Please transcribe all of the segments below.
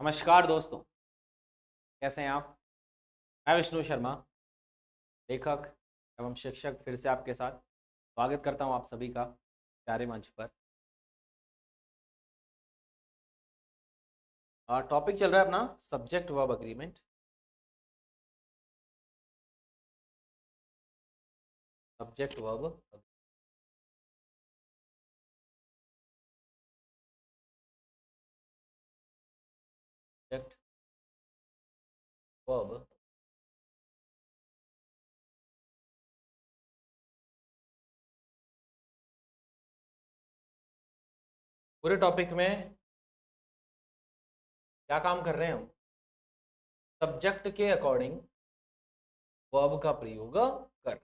नमस्कार दोस्तों, कैसे हैं आप। मैं विष्णु शर्मा, लेखक एवं शिक्षक, फिर से आपके साथ स्वागत करता हूं आप सभी का प्यारे मंच पर। टॉपिक चल रहा है अपना subject verb agreement. Subject verb subject verb पूरे टॉपिक में क्या काम कर रहे हैं हम, सब्जेक्ट के अकॉर्डिंग वर्ब का प्रयोग कर रहे हैं।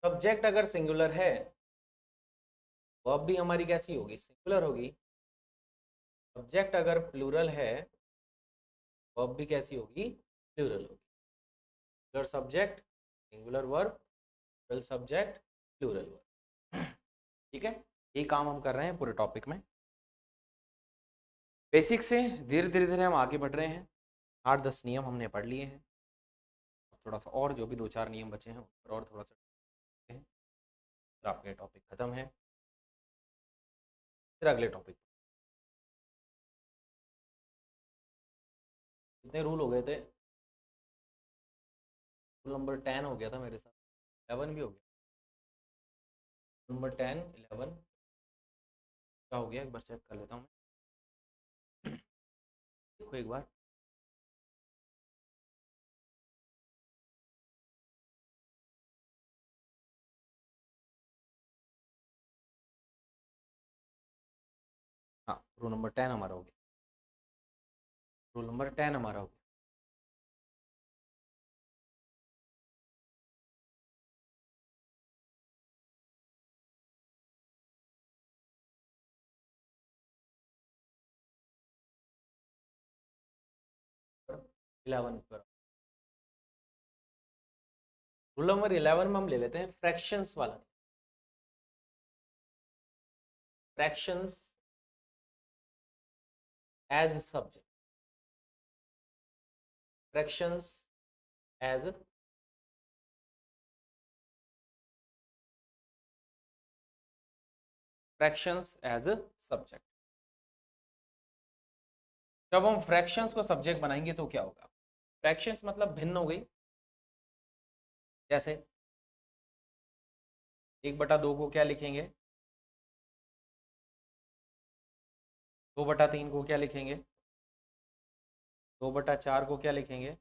सब्जेक्ट अगर सिंगुलर है, वर्ब भी हमारी कैसी होगी, सिंगुलर होगी। सब्जेक्ट अगर प्लूरल है, वर्ब भी कैसी होगी, प्लूरल होगी। Singular subject singular verb, plural subject plural verb. ठीक है, ये काम हम कर रहे हैं पूरे टॉपिक में। बेसिक से धीरे धीरे धीरे हम आगे बढ़ रहे हैं। 8-10 नियम हमने पढ़ लिए हैं। थोड़ा सा और जो भी 2-4 नियम बचे हैं उन पर और थोड़ा सा हैं, फिर आपके टॉपिक खत्म है, फिर अगले टॉपिक। कितने रूल हो गए थे, रूल नंबर 10 हो गया था मेरे साथ, 11 भी हो गया। नंबर 10 11 क्या हो गया, एक बार चेक कर लेता हूँ मैं। देखो एक बार। हाँ, रूल नंबर 10 हमारा हो गया। रूल नंबर 10 हमारा हो गया। 11 पर रूल नंबर 11 में हम ले लेते हैं फ्रैक्शंस वाला। Fractions as subject, fractions as fractions as subject. जब हम फ्रैक्शंस को सब्जेक्ट बनाएंगे तो क्या होगा, फ्रैक्शंस मतलब भिन्न हो गई। जैसे 1/2 को क्या लिखेंगे, 2/3 को क्या लिखेंगे, 2/4 को क्या लिखेंगे,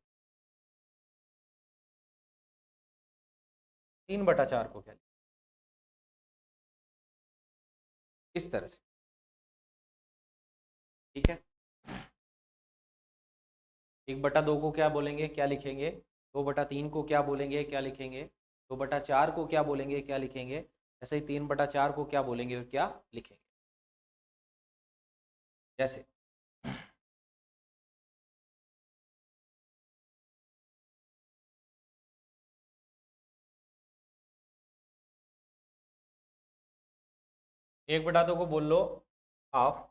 3/4 को क्या लिखेंगे, इस तरह से। ठीक है, 1/2 को क्या बोलेंगे, क्या लिखेंगे, 2/3 को क्या बोलेंगे, क्या लिखेंगे, 2/4 को क्या बोलेंगे, क्या लिखेंगे, ऐसे ही 3/4 को क्या बोलेंगे और क्या लिखेंगे। जैसे 1/2 को बोल लो हाफ,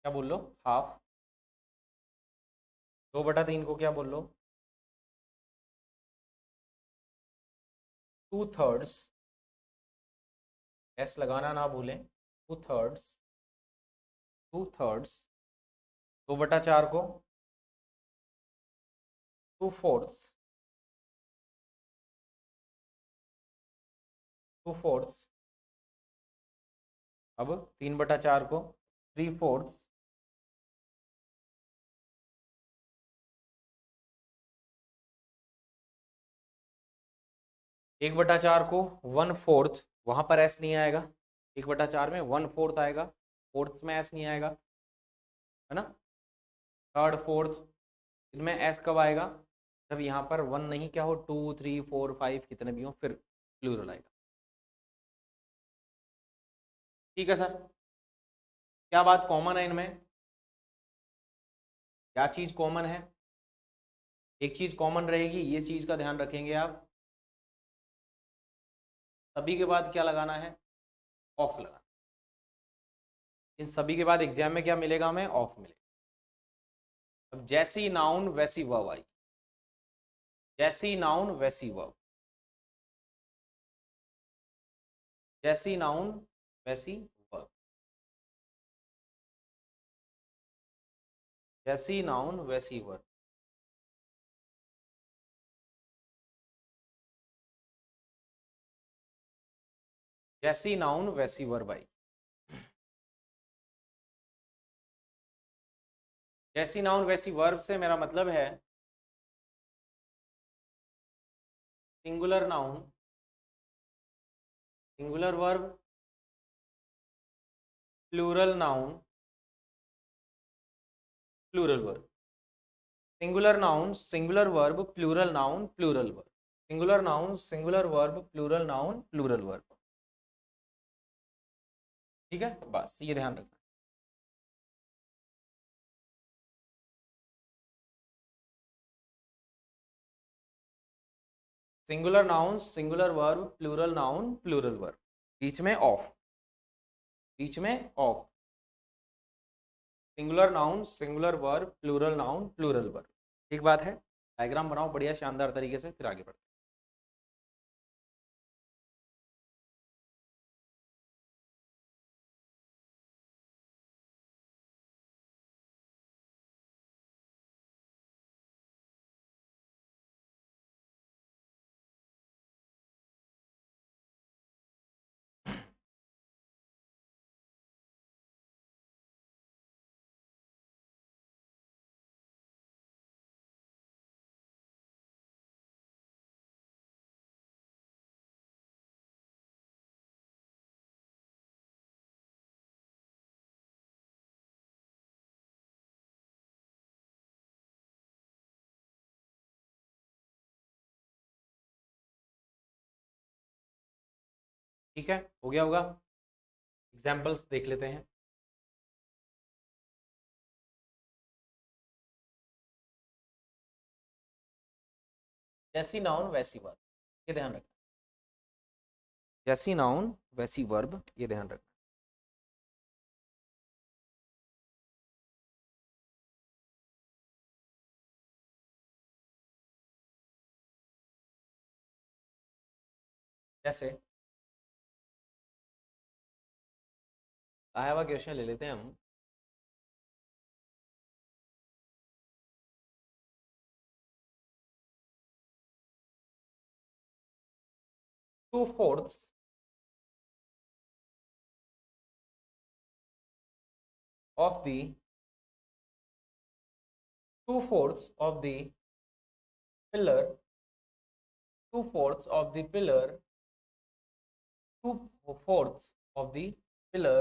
क्या बोल लो, हाफ। 2/3 को क्या बोल लो, 2/3। एस लगाना ना भूलें, 2/3। 2/3। 2/4 को 2/4। 2/4। अब 3/4 को 3/4। 1/4 को 1/4, वहां पर एस नहीं आएगा। 1/4 में 1/4 आएगा, फोर्थ में एस नहीं आएगा, है ना। थर्ड फोर्थ, इनमें एस कब आएगा, जब यहाँ पर 1 नहीं क्या हो, 2 3 4 5 कितने भी हो, फिर प्लूरल आएगा। ठीक है सर, क्या बात कॉमन है इनमें, क्या चीज कॉमन है, एक चीज कॉमन रहेगी, ये चीज का ध्यान रखेंगे आप। सभी के बाद क्या लगाना है, ऑफ लगाना। इन सभी के बाद एग्जाम में क्या मिलेगा हमें? ऑफ मिलेगा। अब जैसी नाउन वैसी वर्ब आई, जैसी नाउन वैसी वर्ब, जैसी नाउन वैसी वर्ब, जैसी नाउन वैसी वर्ब। जैसी नाउन वैसी वर्ब आई। जैसी नाउन वैसी वर्ब से मेरा मतलब है singular noun, singular verb, plural noun, plural verb. Singular noun, singular verb, plural noun, plural verb. Singular noun, singular verb, plural noun, plural verb. ठीक है, बस ये ध्यान रखना। Singular noun, singular verb, plural noun, plural verb. बीच में off, बीच में off. Singular noun, singular verb, plural noun, plural verb. ठीक बात है। डायग्राम बनाओ बढ़िया शानदार तरीके से, फिर आगे बढ़ते हैं। ठीक है, हो गया होगा। एग्जाम्पल्स देख लेते हैं। जैसी नाउन वैसी वर्ब, ये ध्यान रखना। जैसी नाउन वैसी वर्ब, ये ध्यान रखना। जैसे आया हुआ क्वेश्चन ले लेते हैं हम। Two fourth of the 2/4 of the pillar, 2/4 of the pillar, 2/4 of the pillar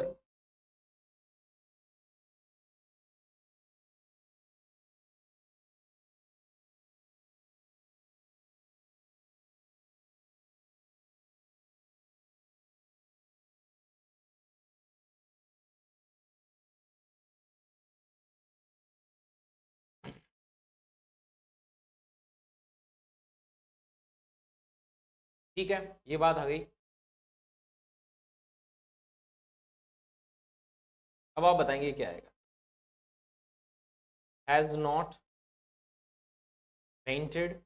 ठीक है, ये बात आ गई। अब आप बताएंगे क्या आएगा। Has not painted,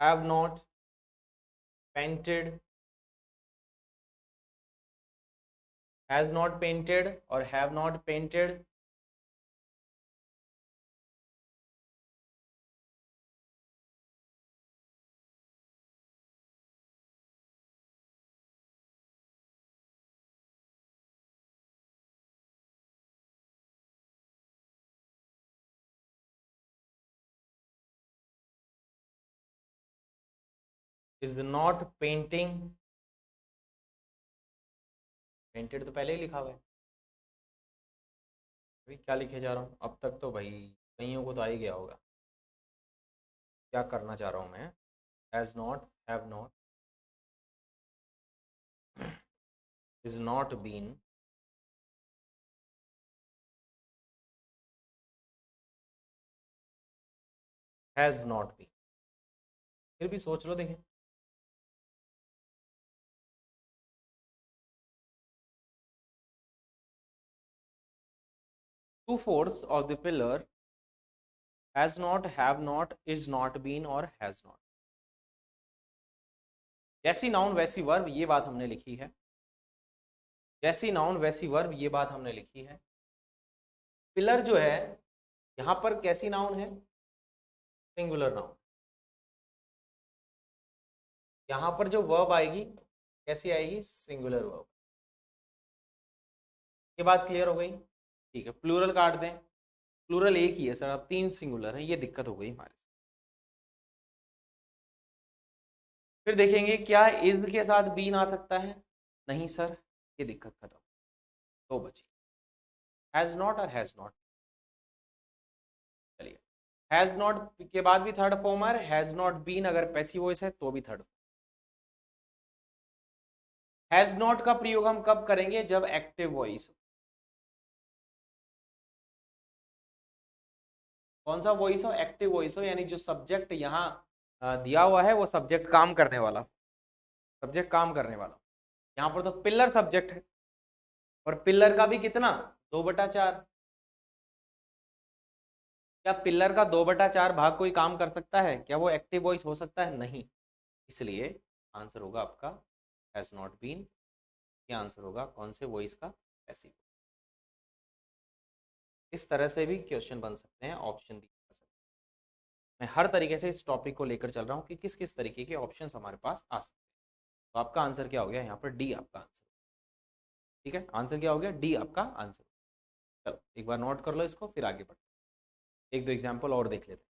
have not painted, has not painted और have not painted. Is not painting, painted तो पहले ही लिखा हुआ है। अभी क्या लिखे जा रहा हूँ अब तक तो भाई कईयों को तो आ ही गया होगा क्या करना चाह रहा हूँ मैं। Has not, have not, is not been, has not been. फिर भी सोच लो, देखें। Two fourths of the pillar has not, have not, is not, been और हैज नॉट। जैसी नाउन वैसी वर्ब, ये बात हमने लिखी है। जैसी नाउन वैसी वर्ब, ये बात हमने लिखी है। पिलर जो है यहां पर कैसी नाउन है? Singular noun. यहां पर जो वर्ब आएगी कैसी आएगी? Singular verb. ये बात क्लियर हो गई? ठीक है, प्लूरल काट दें। प्लूरल एक ही है सर, अब 3 सिंगुलर है, ये दिक्कत हो गई हमारे साथ। फिर देखेंगे क्या इज के साथ बीन आ सकता है? नहीं सर, ये दिक्कत खत्म। तो बची हैज नॉट और हैज नॉट। चलिए, हैज नॉट के बाद भी थर्ड फॉर्म है, हैज नॉट बीन अगर पैसिव वॉइस है तो भी थर्ड। हैज नॉट का प्रयोग हम कब करेंगे? जब एक्टिव वॉइस। कौन सा वॉइस हो? एक्टिव वॉइस हो, यानी जो सब्जेक्ट यहाँ दिया हुआ है वो सब्जेक्ट काम करने वाला। सब्जेक्ट काम करने वाला। यहाँ पर तो पिलर सब्जेक्ट है, और पिलर का भी कितना? 2/4। क्या पिलर का 2/4 भाग कोई काम कर सकता है? क्या वो एक्टिव वॉइस हो सकता है? नहीं। इसलिए आंसर होगा आपका हैज नॉट बीन। ये आंसर होगा कौन से वॉइस का? पैसिव। इस तरह से भी क्वेश्चन बन सकते हैं, ऑप्शन दिए जा सकते हैं। मैं हर तरीके से इस टॉपिक को लेकर चल रहा हूँ कि किस किस तरीके के ऑप्शंस हमारे पास आ सकते हैं। तो आपका आंसर क्या हो गया यहाँ पर? डी आपका आंसर। ठीक है, आंसर क्या हो गया? डी आपका आंसर। चलो एक बार नोट कर लो इसको, फिर आगे बढ़ते हैं। एक दो एग्जाम्पल और देख लेते हैं।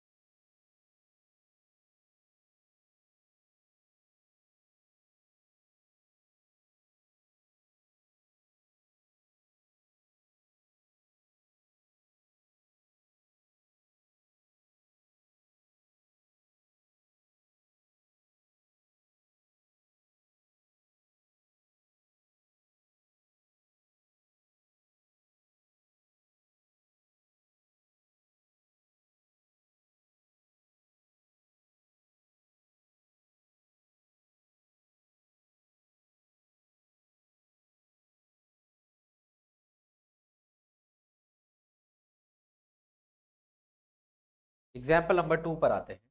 एग्जाम्पल नंबर 2 पर आते हैं।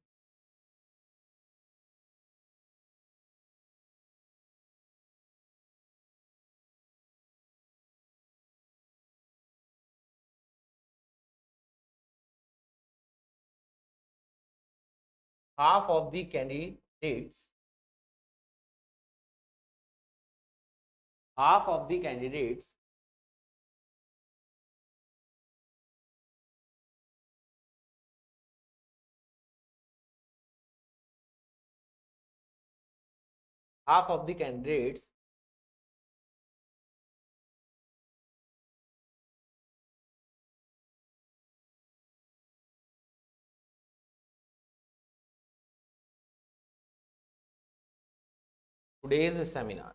Half of the candidates, half of the candidates half of the candidates today's seminar।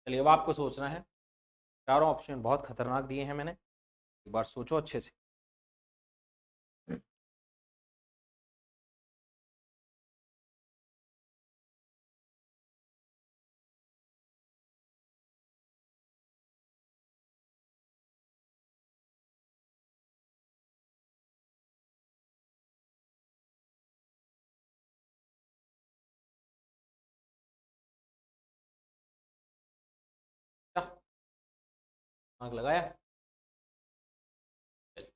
चलिए अब आपको सोचना है। चारों ऑप्शन बहुत खतरनाक दिए हैं मैंने, एक बार सोचो अच्छे से। आग लगाया? चलिए,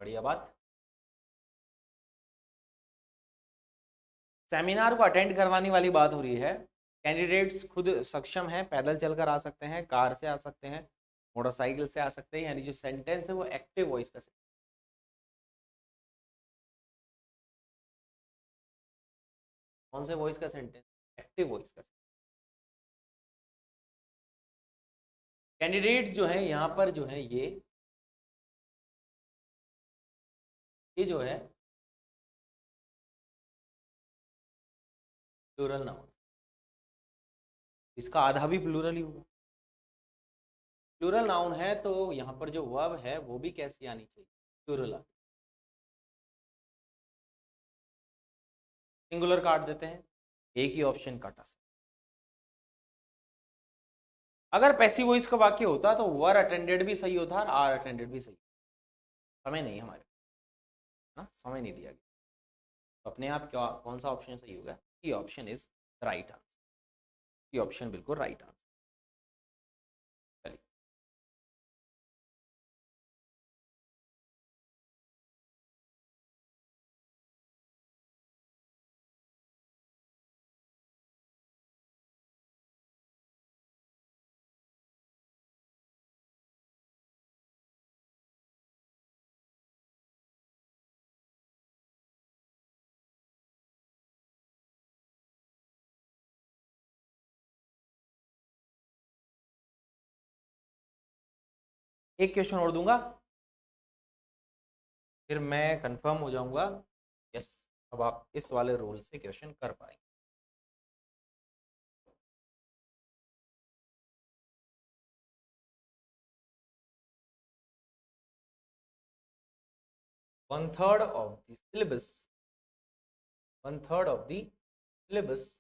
बढ़िया बात। सेमिनार को अटेंड करवाने वाली बात हो रही है। कैंडिडेट्स खुद सक्षम हैं, पैदल चलकर आ सकते हैं, कार से आ सकते हैं, मोटरसाइकिल से आ सकते हैं, यानी जो सेंटेंस है वो एक्टिव वॉइस का कौन से वॉइस का सेंटेंस? एक्टिव वॉइस का। कैंडिडेट्स जो है यहाँ पर जो है ये जो है प्लूरल नाउन, इसका आधा भी प्लूरल ही होगा। प्लूरल नाउन है तो यहाँ पर जो वर्ब है वो भी कैसी आनी चाहिए? प्लूरल। सिंगुलर काट देते हैं, एक ही ऑप्शन काटा। अगर पैसिव वॉइस का वाक्य होता तो वर अटेंडेड भी सही होता और आर अटेंडेड भी सही। समय नहीं हमारे, ना समय नहीं दिया गया, तो अपने आप क्या कौन सा ऑप्शन सही होगा? ये ऑप्शन इज राइट आंसर, ये ऑप्शन बिल्कुल राइट आंसर। चलिए, एक क्वेश्चन और दूंगा, फिर मैं कंफर्म हो जाऊंगा। यस, अब आप इस वाले रूल से क्वेश्चन कर पाएंगे। One third of the syllabus, one third of the syllabus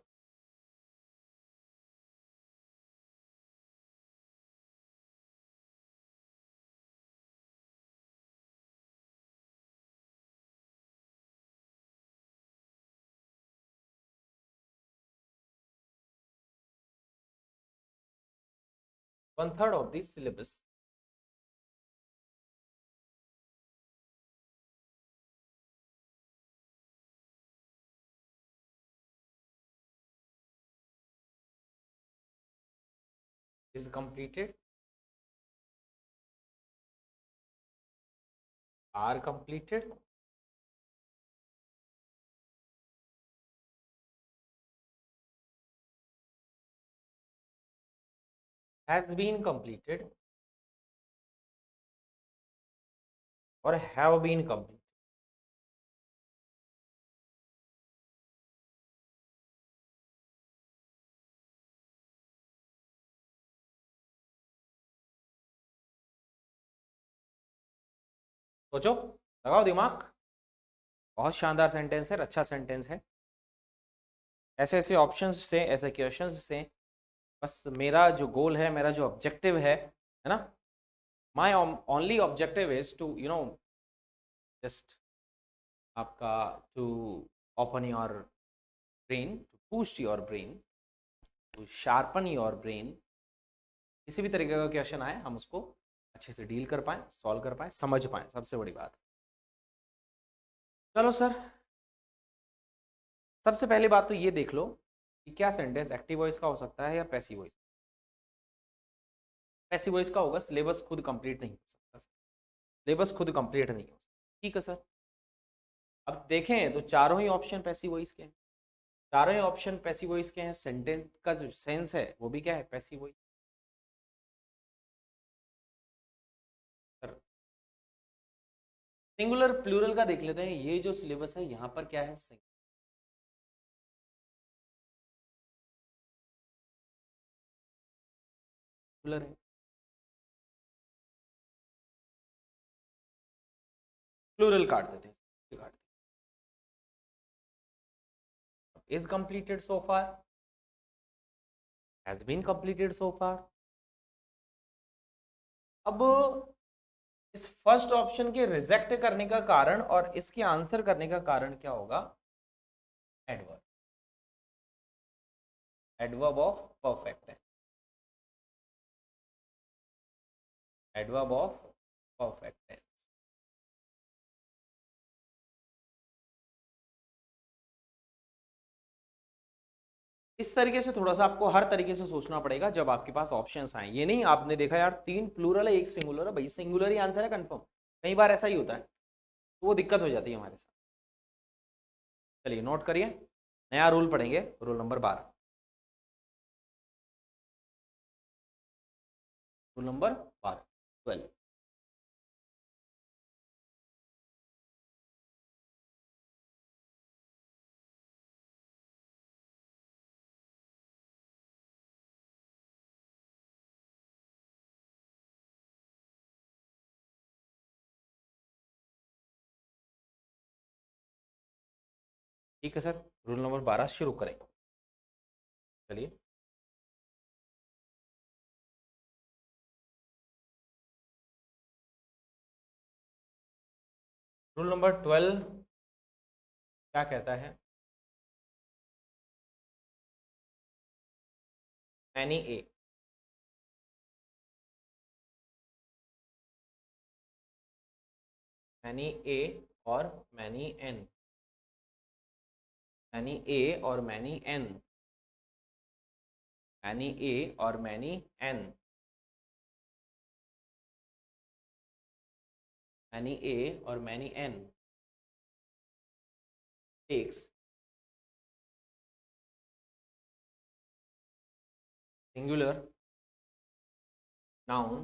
one third of the syllabus is completed, are completed, has been completed और have been completed। सोचो, लगाओ दिमाग। बहुत शानदार सेंटेंस है, अच्छा सेंटेंस है। ऐसे ऐसे ऑप्शंस से, ऐसे क्वेश्चंस से बस मेरा जो गोल है, मेरा जो ऑब्जेक्टिव है ना, my only objective is to just आपका to open your brain, to boost your brain, to sharpen your brain. किसी भी तरीके का क्वेश्चन आए हम उसको अच्छे से डील कर पाए, सॉल्व कर पाए, समझ पाए, सबसे बड़ी बात। चलो सर, सबसे पहली बात तो ये देख लो कि क्या सेंटेंस एक्टिव वॉइस का हो सकता है या पैसिव वॉइस। पैसिव वॉइस का होगा, सिलेबस खुद कंप्लीट नहीं हो सकता, सिलेबस खुद कंप्लीट नहीं हो सकता। ठीक है सर, अब देखें तो चारों ही ऑप्शन पैसिव वॉइस के हैं, चारों ही ऑप्शन पैसिव वॉइस के हैं। सेंटेंस का जो सेंस है वो भी क्या है? Passive voice. सिंगुलर प्लूरल का देख लेते हैं। ये जो सिलेबस है यहाँ पर क्या है? सिंगुलर है। प्लूरल काट देते हैं, काट is completed so far, has been completed so far। अब इस फर्स्ट ऑप्शन के रिजेक्ट करने का कारण और इसके आंसर करने का कारण क्या होगा? एडवर्ब, एडवर्ब ऑफ परफेक्ट है, एडवर्ब ऑफ परफेक्ट है। इस तरीके से थोड़ा सा आपको हर तरीके से सोचना पड़ेगा जब आपके पास ऑप्शंस आए। ये नहीं आपने देखा यार 3 प्लूरल है 1 सिंगुलर है, भाई सिंगुलर ही आंसर है कंफर्म। कई बार ऐसा ही होता है, तो वो दिक्कत हो जाती है हमारे साथ। चलिए नोट करिए, नया रूल पढ़ेंगे, रूल नंबर 12। Rule number 12 12। ठीक है सर, रूल नंबर 12 शुरू करें। चलिए रूल नंबर 12 क्या कहता है? मैनी ए, मैनी ए और मैनी एन, मैनी ए और मैनी एन, मैनी ए और मैनी एन, मैनी ए और many an takes singular noun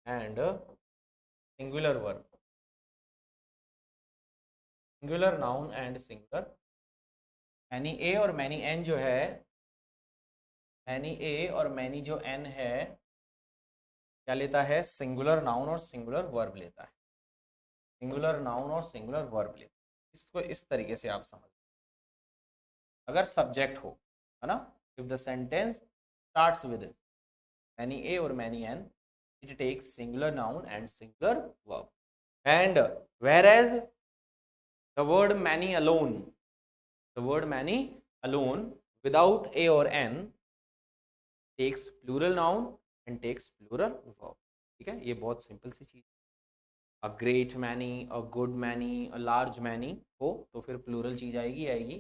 and singular verb, singular noun and singular। Many a और many N जो है, many a और many जो N है क्या लेता है? सिंगुलर नाउन और सिंगुलर वर्ब लेता है, सिंगुलर नाउन और सिंगुलर वर्ब लेता है। इसको इस तरीके से आप समझ, अगर सब्जेक्ट हो, है ना, if the sentence starts with many a और many an, it takes singular noun and singular verb, and whereas the word many alone, the word many alone without a or n takes plural noun and takes plural verb। ठीक है, ये बहुत simple सी चीज। A great many, a good many, a large many हो तो फिर plural चीज आएगी आएगी।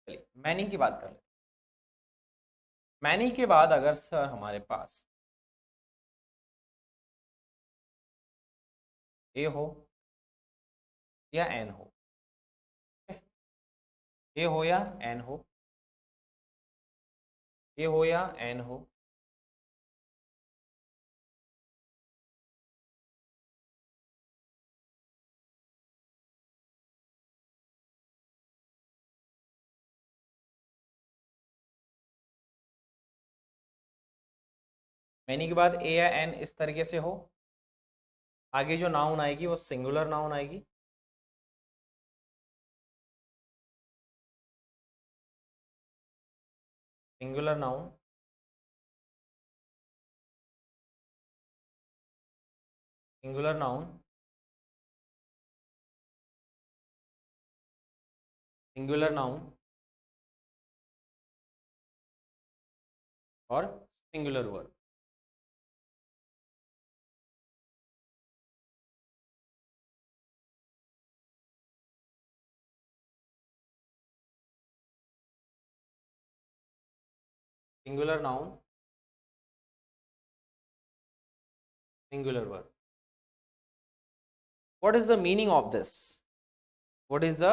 चलिए मैनी की बात कर लेते हैं। मैनी के बाद अगर सर हमारे पास ए हो या एन हो, ए हो या एन हो, ए हो या एन हो, मैनी के बाद ए या एन इस तरीके से हो, आगे जो नाउन आएगी वो सिंगुलर नाउन आएगी, singular noun, singular noun, singular noun और singular verb. Singular noun, singular verb. What is the meaning of this? What is the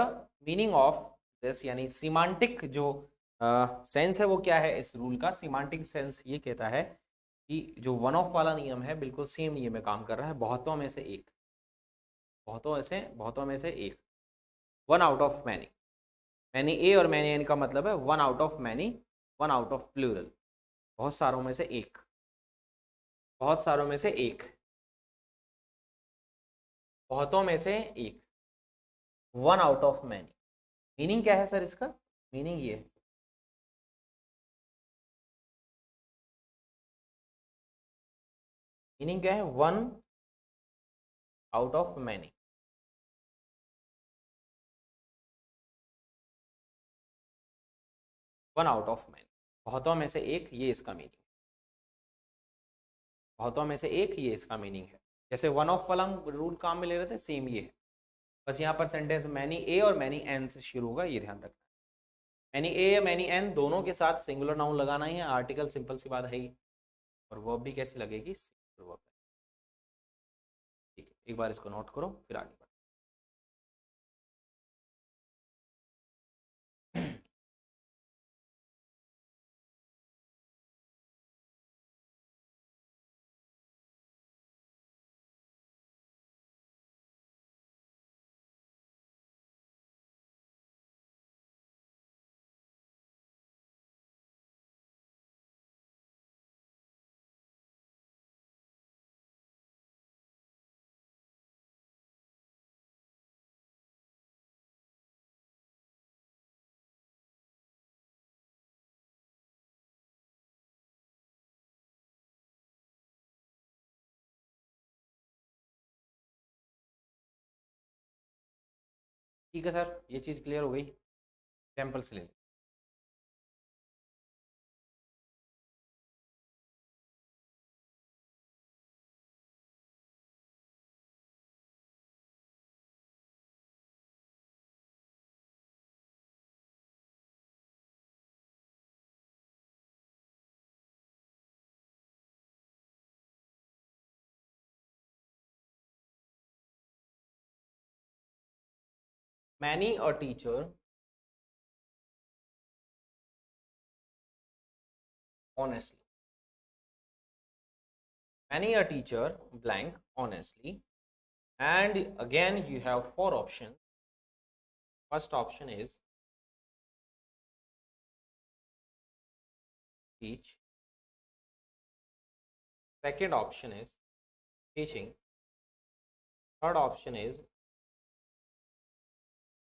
meaning of this? यानी सीमांटिक जो सेंस है वो क्या है इस रूल का? सीमांटिक सेंस ये कहता है कि जो वन ऑफ वाला नियम है बिल्कुल सेम नियम में काम कर रहा है, बहुतों में से एक, बहुतों में से एक, one out of many. Many a और मैनी एन का मतलब है one out of many, one out of plural, बहुत सारों में से एक, बहुत सारों में से एक, बहुतों में से एक, one out of many. Meaning क्या है सर इसका? मीनिंग ये है, मीनिंग क्या है? One out of many, one out of many, बहुतों में से एक, ये इसका मीनिंग, बहुतों में से एक, ये इसका मीनिंग है। जैसे वन ऑफ वाला हम रूल काम में ले रहे थे, सेम ये है, बस यहाँ पर सेंटेंस मैनी ए और मैनी एन से शुरू होगा, ये ध्यान रखना। मैनी ए या मैनी एन दोनों के साथ सिंगुलर नाउन लगाना ही है, आर्टिकल सिंपल सी बात है ही। और वर्ब भी कैसी लगेगी, सिंगुलर वर्ब। ठीक है, एक बार इसको नोट करो फिर आगे बढ़ो। ठीक है सर, ये चीज़ क्लियर हो गई। एग्जाम्पल से ले लें। Many a teacher honestly. Many a teacher blank honestly. And again you have four options. First option is teach. Second option is teaching. Third option is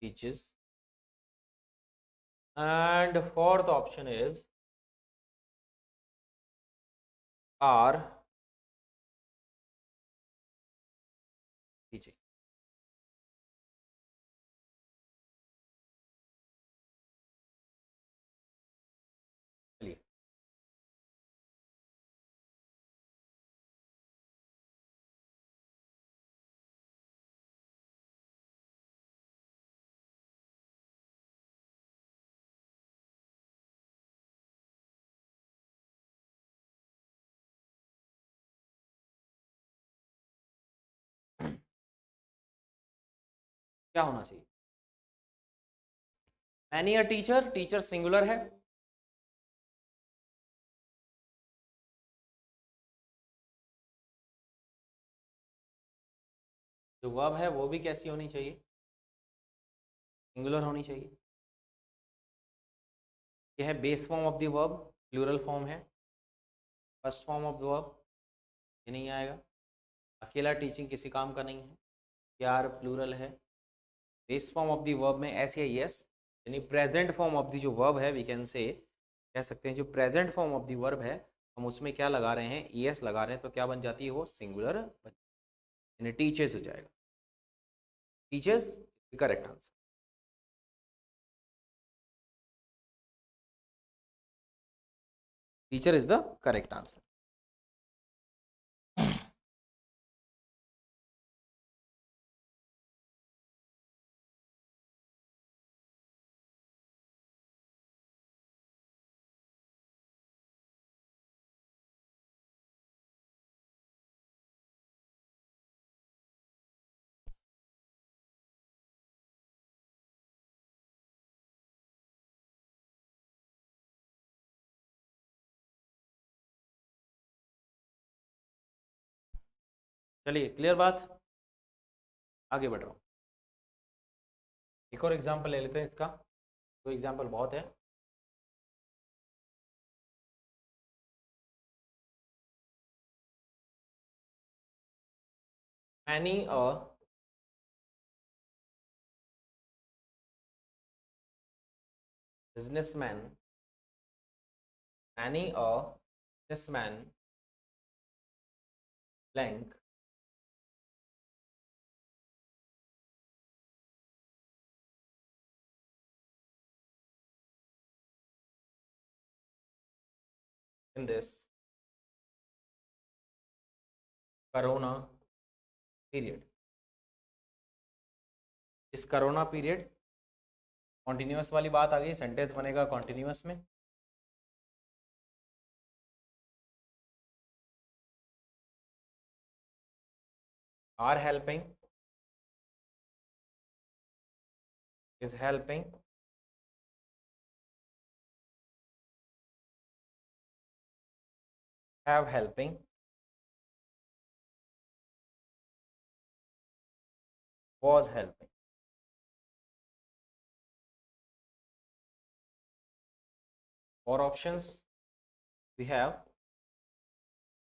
teaches. And fourth option is are teaching. चलिए, क्या होना चाहिए? Many a teacher, teacher singular है। जो verb है वो भी कैसी होनी चाहिए, सिंगुलर होनी चाहिए। यह है base form of the verb, plural form है। First form of the verb ये नहीं आएगा। अकेला टीचिंग किसी काम का नहीं है, यार प्लूरल है। Base form of the verb में एस या यस, यानी प्रेजेंट फॉर्म ऑफ द जो वर्ब है वी कैन से, कह सकते हैं जो present form of the verb है हम उसमें क्या लगा रहे हैं, ईएस लगा रहे हैं, तो क्या बन जाती है वो, सिंगुलर यानी टीचर्स हो जाएगा। Teachers correct answer. Teacher is the correct answer. चलिए, क्लियर बात, आगे बढ़ रहा हूँ। एक और एग्जाम्पल ले लेते हैं इसका, तो एग्जाम्पल बहुत है। Many a businessman, many a businessman blank in this corona period. इस कोरोना पीरियड कॉन्टिन्यूअस वाली बात आ गई, सेंटेंस बनेगा कॉन्टिन्यूअस में। Are helping, is helping, have helping, was helping. Four options we have,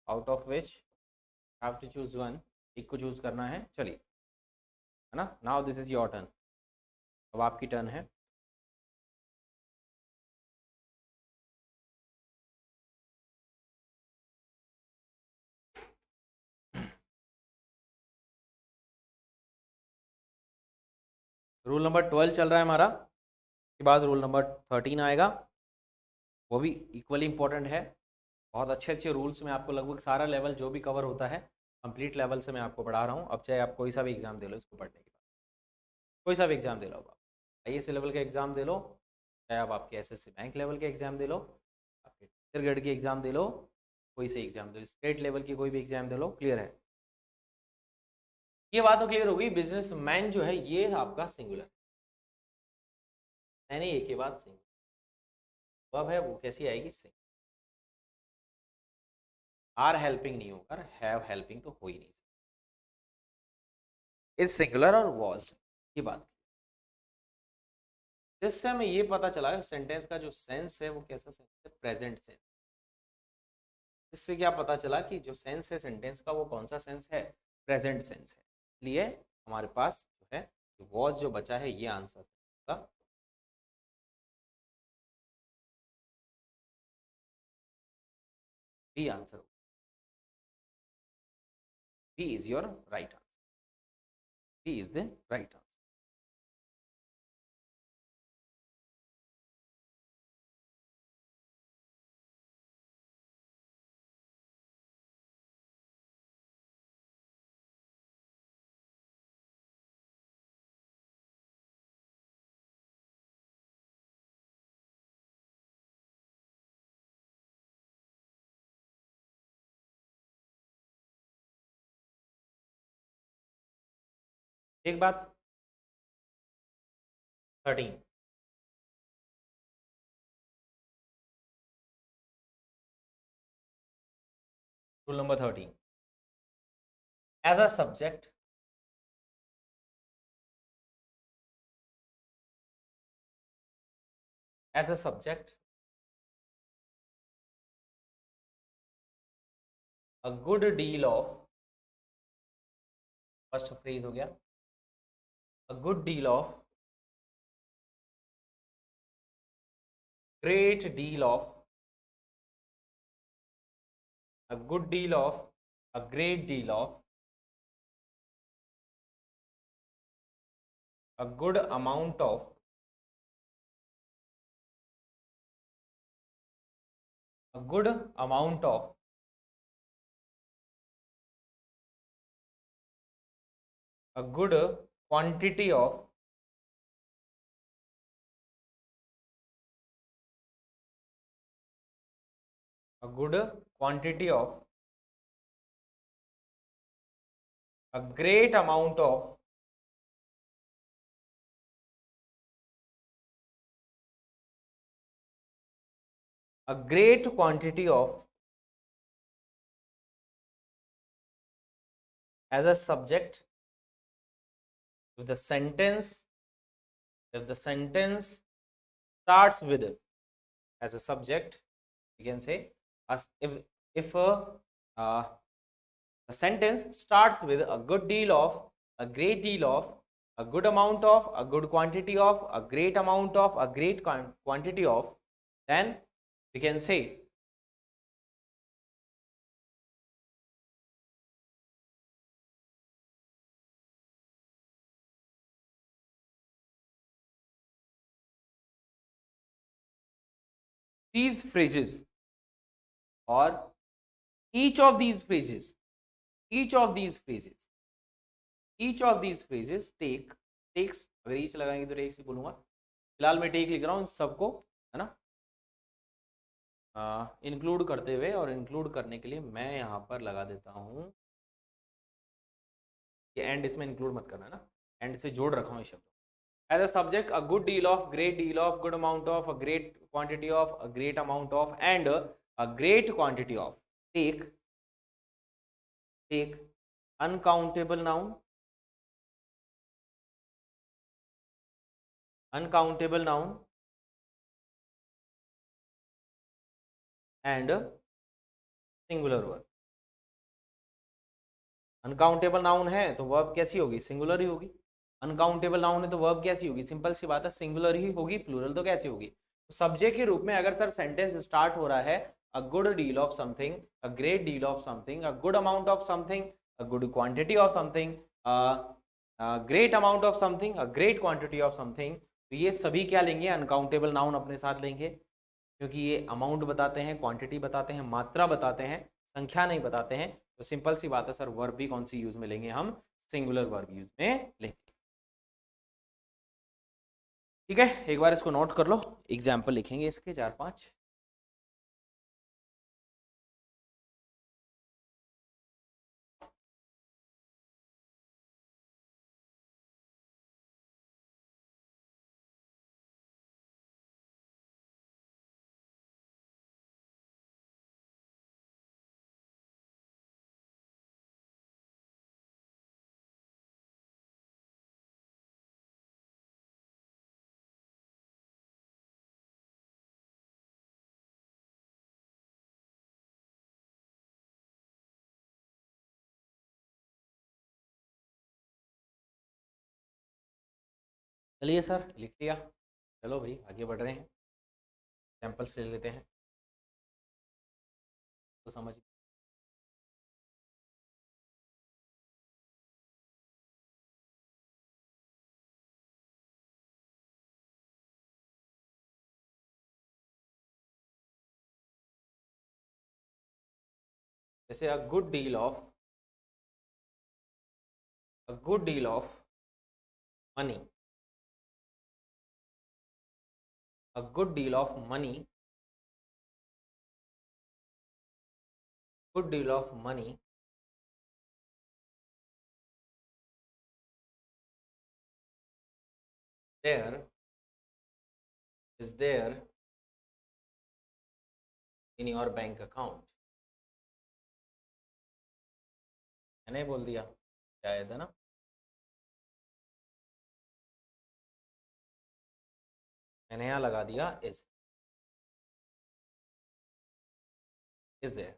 out of which have to choose one. एक को choose करना है, चलिए, है ना। Now this is your turn, अब आपकी टर्न है। रूल नंबर 12 चल रहा है हमारा, के बाद रूल नंबर 13 आएगा, वो भी इक्वली इंपॉर्टेंट है। बहुत अच्छे अच्छे रूल्स में आपको लगभग सारा लेवल जो भी कवर होता है कंप्लीट लेवल से मैं आपको पढ़ा रहा हूँ। अब चाहे आप कोई सा भी एग्जाम दे लो इसको पढ़ने के बाद, कोई सा भी एग्जाम दे लो, आप IAS लेवल का एग्जाम दे लो, चाहे आप आपके SSC बैंक लेवल के एग्जाम दे लो, आपके टीचर ग्रेड की एग्जाम दे लो, कोई से एग्जाम दे लो, स्टेट लेवल की कोई भी एग्जाम दे लो, क्लियर है। ये बात तो क्लियर होगी, बिजनेसमैन जो है ये आपका सिंगुलर है, नहीं एक ही बात सिंगुलर, अब है वो कैसी आएगी, सिंगुलर। आर हेल्पिंग नहीं होगा, हैव हेल्पिंग तो हो ही नहीं, इज सिंगुलर और वॉज, ये बात। इससे हमें ये पता चला सेंटेंस का जो सेंस है वो कैसा सेंस है, प्रेजेंट सेंस। इससे क्या पता चला कि जो सेंस है सेंटेंस का वो कौन सा सेंस है, प्रेजेंट सेंस है। इसलिए हमारे पास जो है वॉज जो बचा है ये आंसर होगा, बी आंसर होगा, B is your right answer, B is the right answer. एक बात 13, rule number 13, as a subject as a subject, a good deal of, first phrase हो गया, a good deal of, great deal of, a good deal of, a great deal of, a good amount of, a good amount of, a good quantity of, a good quantity of, a great amount of, a great quantity of, as a subject, if the sentence, if the sentence starts with, as a subject, you can say, as if uh, the sentence starts with a good deal of, a great deal of, a good amount of, a good quantity of, a great amount of, a great quantity of, then we can say these phrases, or each of these phrases, each of these phrases, each of these phrases take takes, अगर each लगाएंगे तो takes ही बोलूंगा। फिलहाल मैं take लिख रहा हूँ सबको, है ना, इंक्लूड करते हुए। और इंक्लूड करने के लिए मैं यहाँ पर लगा देता हूँ कि एंड इसमें इंक्लूड मत करना, है ना, एंड से जोड़ रखा हूँ इस शब्द। As a subject, a good deal of, great deal of, good amount of, a great quantity of, a great amount of, and a great quantity of. Take, take, uncountable noun, uncountable noun and singular verb. Uncountable noun है तो verb कैसी होगी, singular ही होगी। Uncountable noun है तो verb कैसी होगी, simple सी बात है, सिंगुलर ही होगी, प्लूरल तो कैसी होगी। तो सब्जेक्ट के रूप में अगर सर सेंटेंस स्टार्ट हो रहा है अ good deal of something, a great deal of something, a good amount of something, a good quantity of something, great amount of something, a great quantity of something, तो ये सभी क्या लेंगे, uncountable noun अपने साथ लेंगे, क्योंकि ये अमाउंट बताते हैं, क्वांटिटी बताते हैं, मात्रा बताते हैं, संख्या नहीं बताते हैं। तो सिंपल सी बात है सर, वर्ब भी कौन सी यूज में लेंगे हम, सिंगुलर वर्ब यूज में लेंगे। ठीक है, एक बार इसको नोट कर लो, एग्जाम्पल लिखेंगे इसके 4-5। चलिए सर, लिख लिया। चलो भाई आगे बढ़ रहे हैं, सैंपल से लेते हैं तो समझ। जैसे a good deal of, a good deal of money, a good deal of money, good deal of money there is there in your bank account. मैंने बोल दिया, शायद, है ना। मैंने यहाँ लगा दिया इज देयर।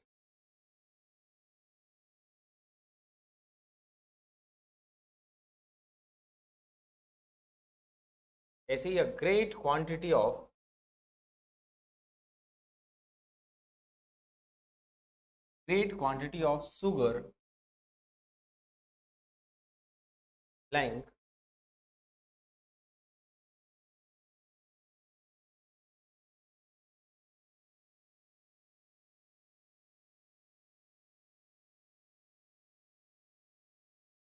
ऐसे ही a great quantity of, great quantity of sugar blank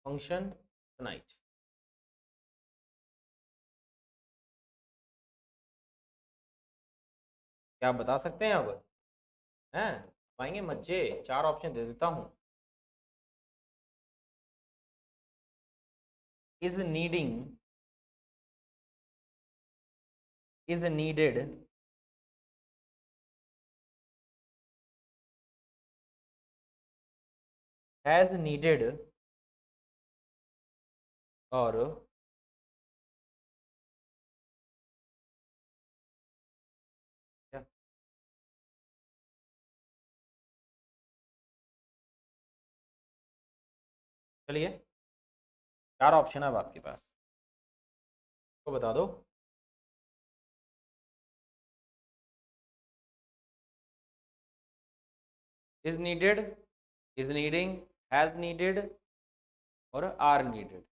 function tonight। क्या आप बता सकते हैं अब, हैं, पाएंगे मज्जे, 4 ऑप्शन दे देता हूं। is needing, is needed, has needed, और क्या, चलिए 4 ऑप्शन अब आपके पास, तो बता दो। is needed, is needing, has needed और are needed।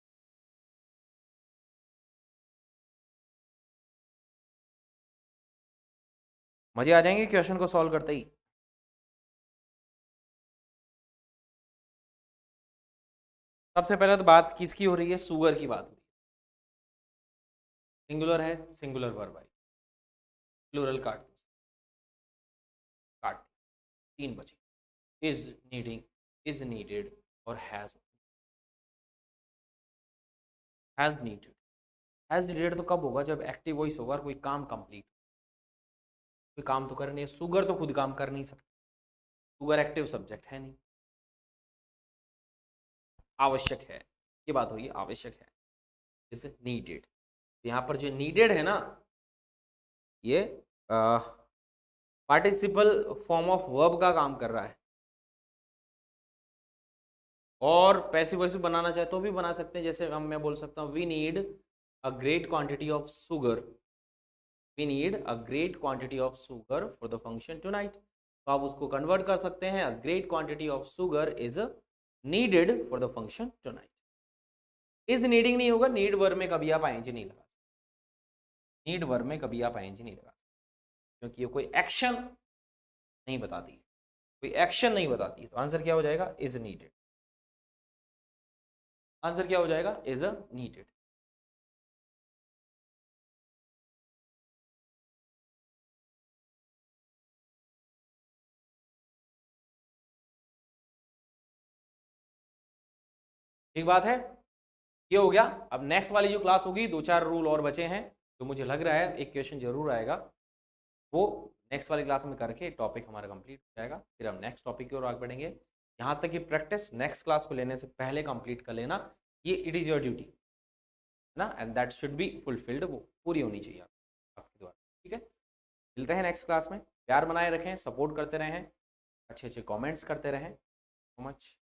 मजे आ जाएंगे क्वेश्चन को सॉल्व करते ही। सबसे पहले तो बात किसकी हो रही है, शुगर की बात हो रही है। सिंगुलर है, सिंगुलर वर्ब आई, प्लूरल काट काट 3 बचे, इज नीडिंग, इज नीडेड और हैज नीडेड। हैज नीडेड तो कब होगा, जब एक्टिव वॉइस होगा और कोई काम कंप्लीट, कोई काम तो कर नहीं है। सुगर तो खुद काम कर नहीं सकता, सुगर एक्टिव सब्जेक्ट है नहीं, आवश्यक है, ये बात हुई, आवश्यक है, इज नीडेड। यहाँ पर जो नीडेड है ना, ये पार्टिसिपल फॉर्म ऑफ वर्ब का काम कर रहा है। और पैसिव वॉइस बनाना चाहे तो भी बना सकते हैं, जैसे हम मैं बोल सकता हूँ we need a great quantity of sugar, we need a great quantity of sugar for the function tonight. तो आप उसको कन्वर्ट कर सकते हैं, a great quantity of sugar is needed for the function tonight. Is needing नहीं होगा, need verb में कभी आप आईएनजी नहीं लगा सकते, नीड वर्ब में कभी आप आईएनजी नहीं लगा सकते, क्योंकि ये कोई एक्शन नहीं बताती है, कोई एक्शन नहीं बताती है। तो आंसर क्या हो जाएगा, इज नीडेड। आंसर क्या हो जाएगा, इज नीडेड। ठीक बात है, ये हो गया। अब नेक्स्ट वाली जो क्लास होगी, 2-4 रूल और बचे हैं, तो मुझे लग रहा है एक क्वेश्चन जरूर आएगा, वो नेक्स्ट वाली क्लास में करके टॉपिक हमारा कंप्लीट हो जाएगा। फिर हम नेक्स्ट टॉपिक की ओर आगे बढ़ेंगे। यहाँ तक कि प्रैक्टिस नेक्स्ट क्लास को लेने से पहले कंप्लीट कर लेना, ये इट इज़ योर ड्यूटी, है ना, and that should be fulfilled, वो पूरी होनी चाहिए आपके द्वारा। ठीक है, मिलते हैं नेक्स्ट क्लास में। प्यार बनाए रखें, सपोर्ट करते रहें, अच्छे अच्छे कमेंट्स करते रहें। So much.